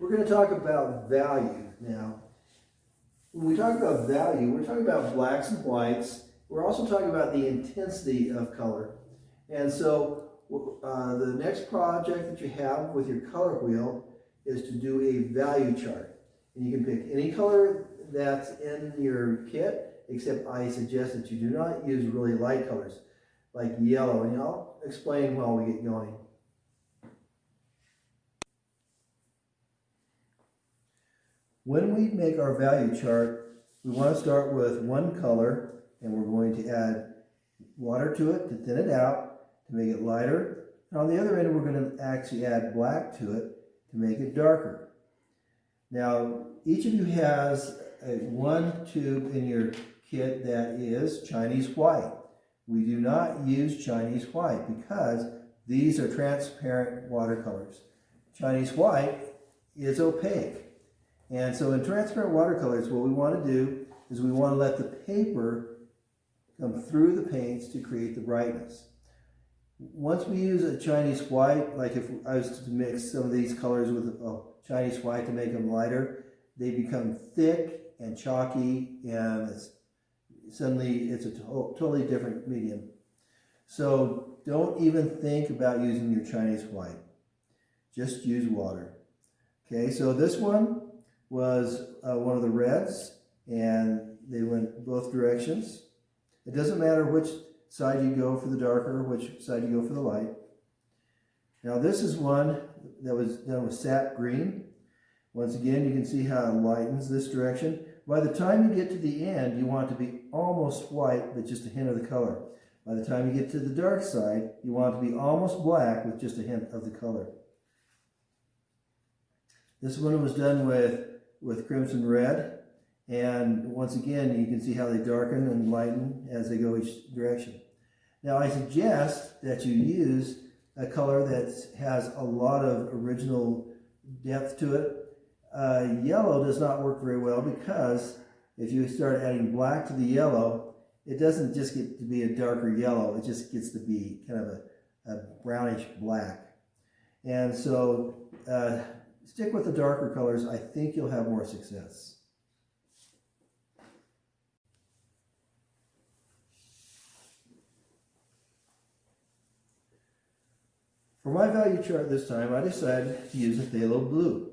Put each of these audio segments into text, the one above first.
We're going to talk about value now. When we talk about value, we're talking about blacks and whites. We're also talking about the intensity of color. And so the next project that you have with your color wheel is to do a value chart. And you can pick any color that's in your kit, except I suggest that you do not use really light colors like yellow. And I'll explain while we get going. When we make our value chart, we want to start with one color, and we're going to add water to it to thin it out, to make it lighter. And on the other end, we're going to actually add black to it to make it darker. Now, each of you has one tube in your kit that is Chinese white. We do not use Chinese white because these are transparent watercolors. Chinese white is opaque. And so in transparent watercolors, what we want to do is we want to let the paper come through the paints to create the brightness. Once we use a Chinese white, like if I was to mix some of these colors with a Chinese white to make them lighter, they become thick and chalky, and suddenly it's a totally different medium. So don't even think about using your Chinese white. Just use water. Okay, so this one was one of the reds, and they went both directions. It doesn't matter which side you go for the darker, which side you go for the light. Now this is one that was done with Sap Green. Once again, you can see how it lightens this direction. By the time you get to the end, you want it to be almost white, but just a hint of the color. By the time you get to the dark side, you want it to be almost black with just a hint of the color. This one was done with crimson red, and once again you can see how they darken and lighten as they go each direction. Now I suggest that you use a color that has a lot of original depth to it. Yellow does not work very well because if you start adding black to the yellow, it doesn't just get to be a darker yellow, it just gets to be kind of a brownish black. And so stick with the darker colors. I think you'll have more success. For my value chart this time, I decided to use a phthalo blue.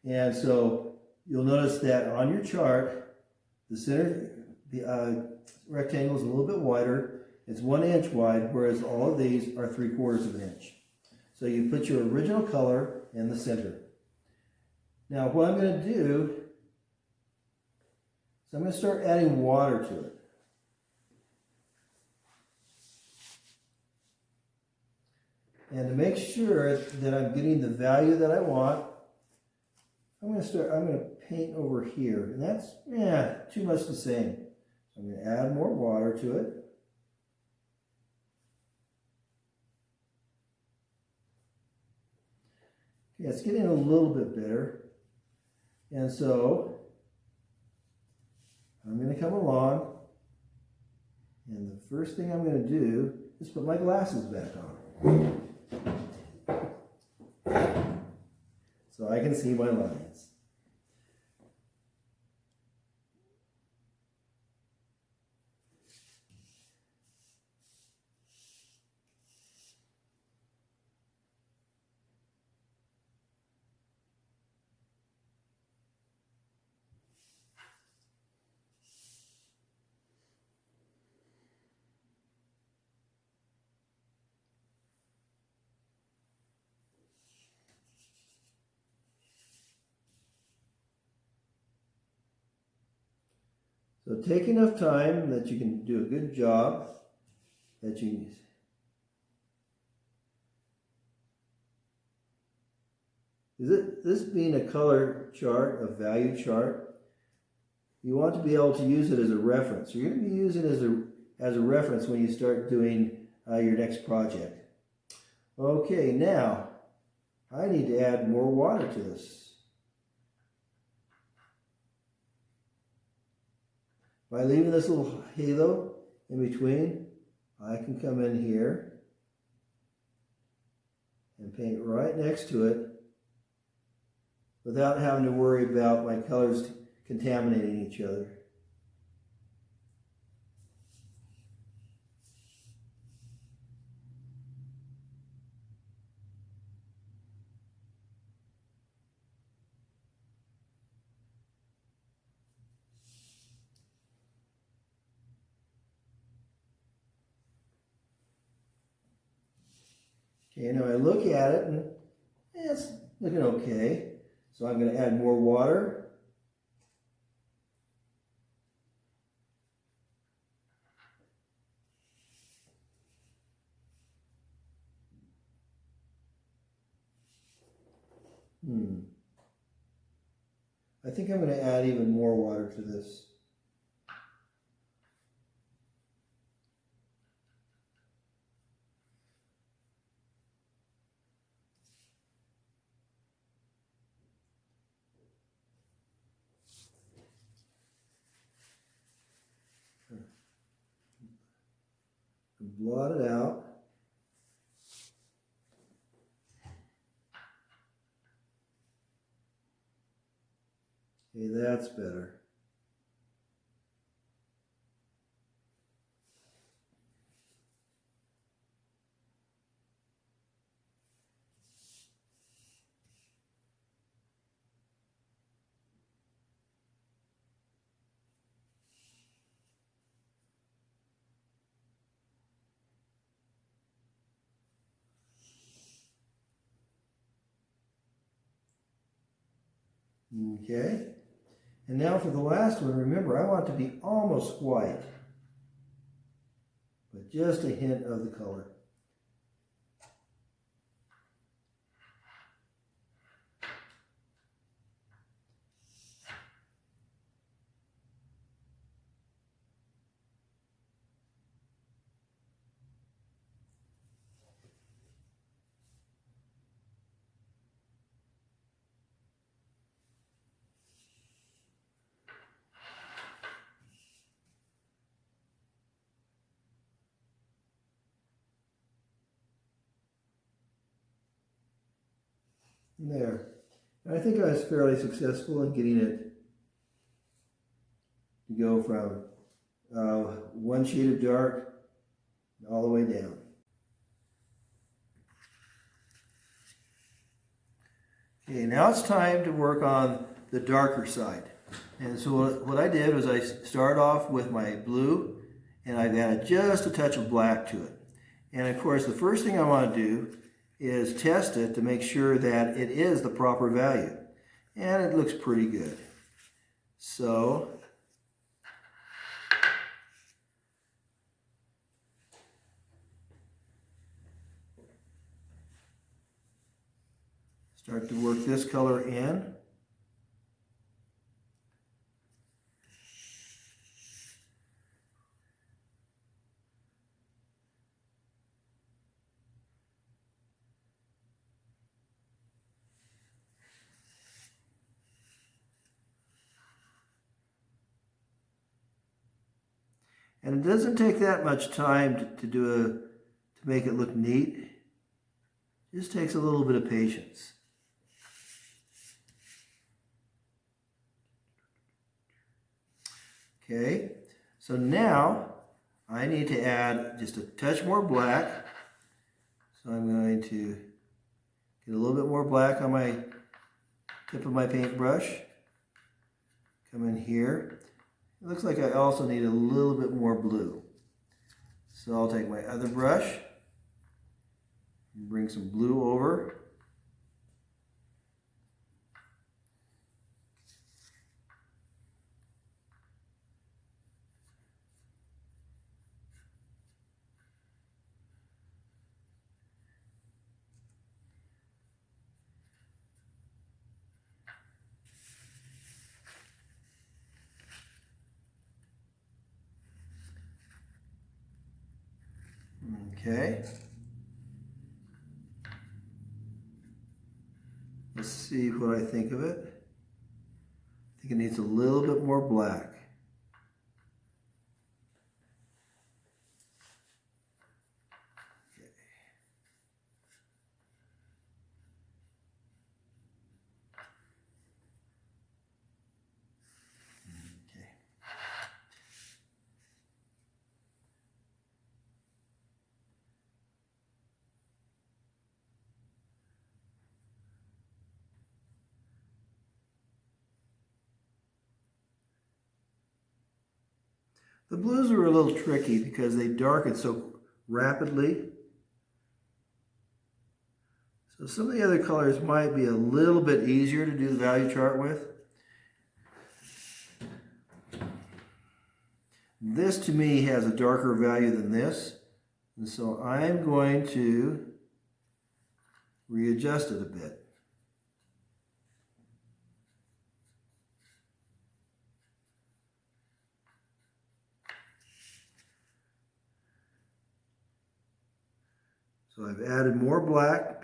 And so you'll notice that on your chart, the center rectangle is a little bit wider. It's 1 inch wide, whereas all of these are 3/4 of an inch. So you put your original color in the center. Now what I'm going to do is I'm going to start adding water to it. And to make sure that I'm getting the value that I want, I'm going to paint over here. And that's, too much the same. So I'm going to add more water to it. Okay, it's getting a little bit better. And so I'm going to come along, and the first thing I'm going to do is put my glasses back on so I can see my lines. So take enough time that you can do a good job, that you this being a color chart, a value chart, you want to be able to use it as a reference. You're going to be using it as a reference when you start doing your next project. Okay, now I need to add more water to this. By leaving this little halo in between, I can come in here and paint right next to it without having to worry about my colors contaminating each other. Okay, now I look at it and it's looking okay. So I'm going to add more water. I think I'm going to add even more water to this. Blot it out. Okay, that's better. Okay, and now for the last one, remember I want it to be almost white, but just a hint of the color. There. And I think I was fairly successful in getting it to go from one shade of dark all the way down. Okay, now it's time to work on the darker side. And so what I did was I started off with my blue and I've added just a touch of black to it. And of course the first thing I want to do is test it to make sure that it is the proper value. And it looks pretty good. So start to work this color in. And it doesn't take that much time to make it look neat. It just takes a little bit of patience. Okay, so now I need to add just a touch more black. So I'm going to get a little bit more black on my tip of my paintbrush. Come in here. It looks like I also need a little bit more blue. So I'll take my other brush and bring some blue over. Okay. Let's see what I think of it. I think it needs a little bit more black. The blues are a little tricky because they darken so rapidly. So some of the other colors might be a little bit easier to do the value chart with. This to me has a darker value than this, and so I'm going to readjust it a bit. So I've added more black.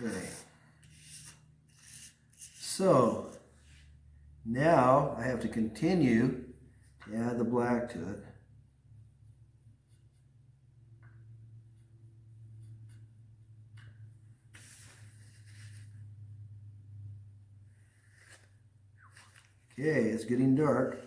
Okay. So now I have to continue to add the black to it. Okay, it's getting dark.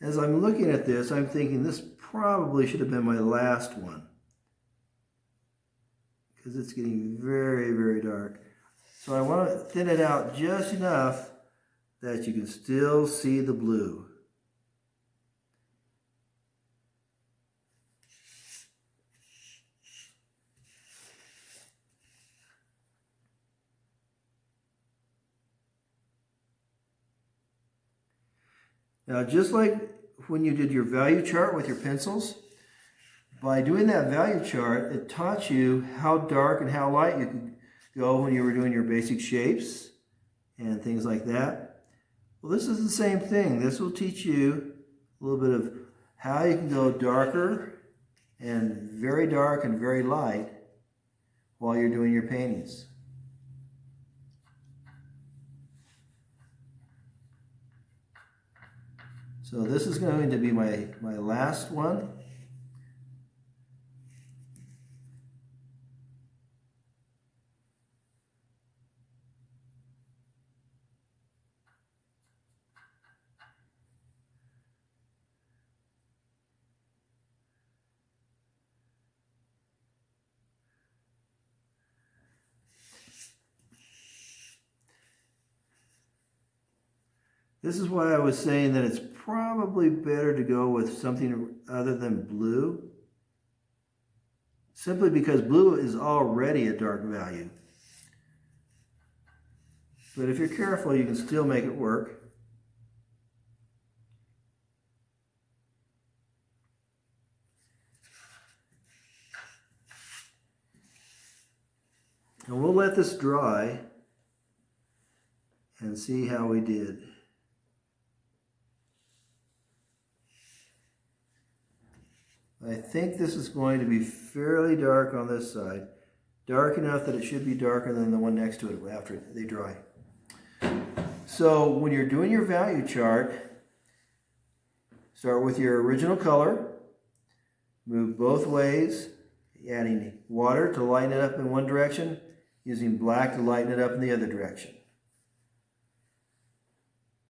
As I'm looking at this, I'm thinking this probably should have been my last one, because it's getting very, very dark. So I want to thin it out just enough that you can still see the blue. Now, just like when you did your value chart with your pencils, by doing that value chart, it taught you how dark and how light you could go when you were doing your basic shapes and things like that. Well, this is the same thing. This will teach you a little bit of how you can go darker and very light while you're doing your paintings. So this is going to be my last one. This is why I was saying that it's probably better to go with something other than blue, simply because blue is already a dark value. But if you're careful, you can still make it work. And we'll let this dry and see how we did. I think this is going to be fairly dark on this side. Dark enough that it should be darker than the one next to it after they dry. So when you're doing your value chart, start with your original color, move both ways, adding water to lighten it up in one direction, using black to lighten it up in the other direction.